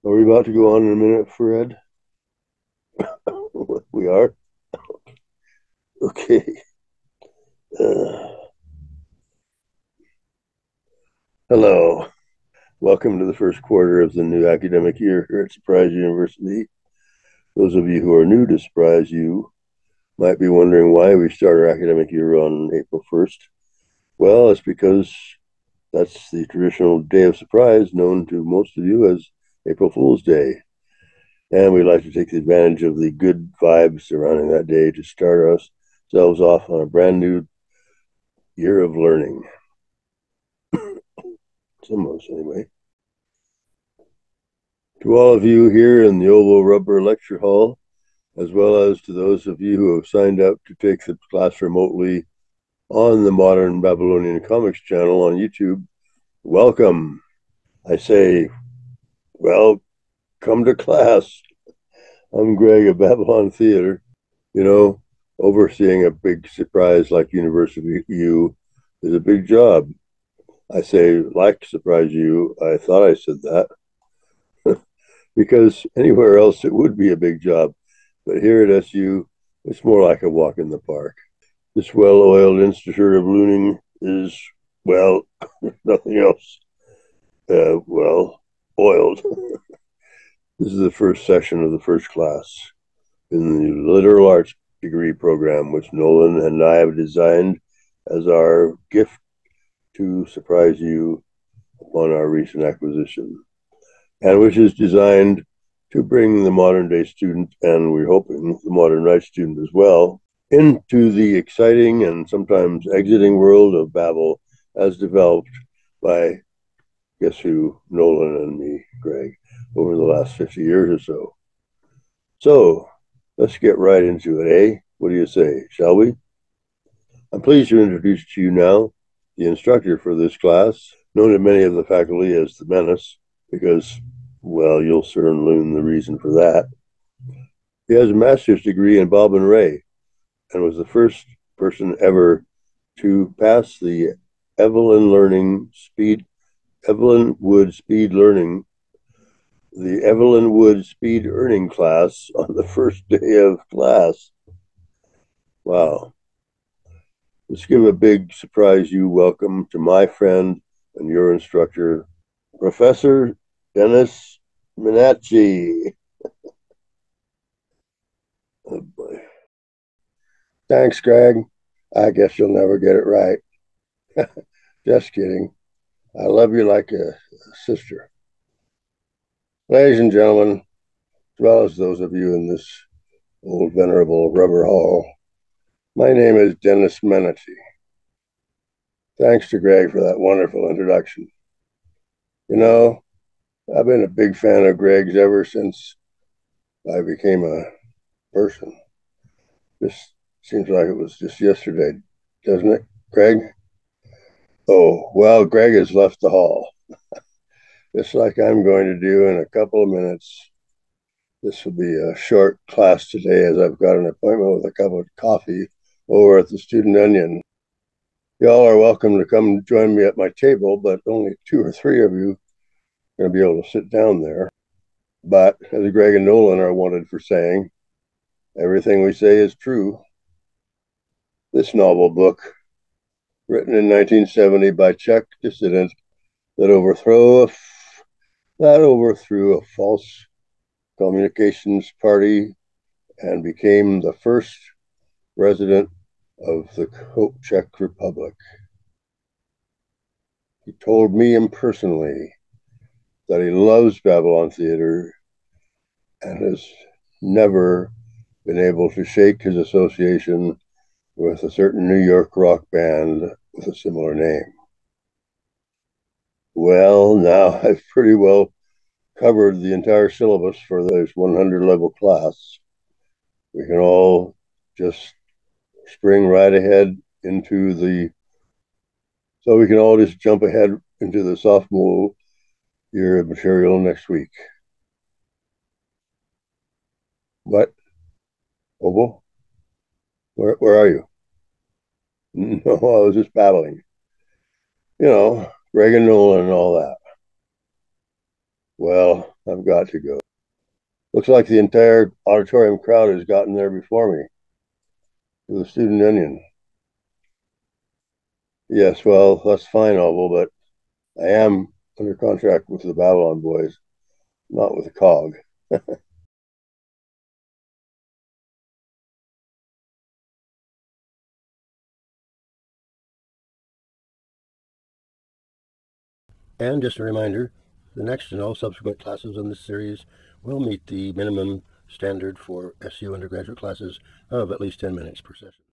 Are we about to go on in a minute, Fred? We are? Okay. Uh, Hello. Welcome to the first quarter of the new academic year here at Surprise University. Those of you who are new to Surprise U might be wondering why we start our academic year on April 1st. Well, it's because that's the traditional day of surprise known to most of you as April Fool's Day. And we like to take advantage of the good vibes surrounding that day to start ourselves off on a brand new year of learning. Some of us, anyway. To all of you here in the Oval Rubber Lecture Hall, as well as to those of you who have signed up to take the class remotely on the Modern Babylonian Comics channel on YouTube, welcome. I say, well, come to class. I'm Greg of Babylon Theater. You know, overseeing a big surprise like University U is a big job. I say, like Surprise U, I thought I said that because anywhere else it would be a big job. But here at SU, it's more like a walk in the park. This well oiled institute of looning is, well, nothing else. Oiled. This is the first session of the first class in the Literal Arts degree program, which Nolan and I have designed as our gift to surprise you upon our recent acquisition, and which is designed to bring the modern day student, and we're hoping the modern right student as well, into the exciting and sometimes exiting world of Babel as developed by, guess who, Nolan and me, Greg, over the last 50 years or so. So let's get right into it, eh? What do you say? Shall we? I'm pleased to introduce to you now the instructor for this class, known to many of the faculty as the Menace, because, well, you'll soon learn the reason for that. He has a master's degree in Bob and Ray and was the first person ever to pass the Evelyn Wood Speed Learning, the Evelyn Wood Speed Earning class on the first day of class. Wow. Let's give a big surprise you welcome to my friend and your instructor, Professor Dennis Minacci. Oh boy. Thanks, Greg. I guess you'll never get it right. Just kidding. I love you like a sister. Ladies and gentlemen, as well as those of you in this old venerable rubber hall, my name is Dennis Menachie. Thanks to Greg for that wonderful introduction. You know, I've been a big fan of Greg's ever since I became a person. This seems like it was just yesterday, doesn't it, Greg? Oh, well, Greg has left the hall, just like I'm going to do in a couple of minutes. This will be a short class today as I've got an appointment with a cup of coffee over at the Student Onion. Y'all are welcome to come join me at my table, but only two or three of you are going to be able to sit down there. But as Greg and Nolan are wanted for saying, everything we say is true. This novel book, written in 1970 by Czech dissidents that overthrew a false communications party and became the first resident of the Czech Republic. He told me impersonally that he loves Babylon Theater and has never been able to shake his association with a certain New York rock band with a similar name. Well, now I've pretty well covered the entire syllabus for this 100 level class. We can all just spring right ahead into the, so we can all just jump ahead into the sophomore year of material next week. What? Oval? Where are you? No, I was just babbling. You know, Reagan Nolan and all that. Well, I've got to go. Looks like the entire auditorium crowd has gotten there before me to the Student Union. Yes, well, that's fine, Oval, but I am under contract with the Babylon Boys, not with the COG. And just a reminder, the next and all subsequent classes in this series will meet the minimum standard for SU undergraduate classes of at least 10 minutes per session.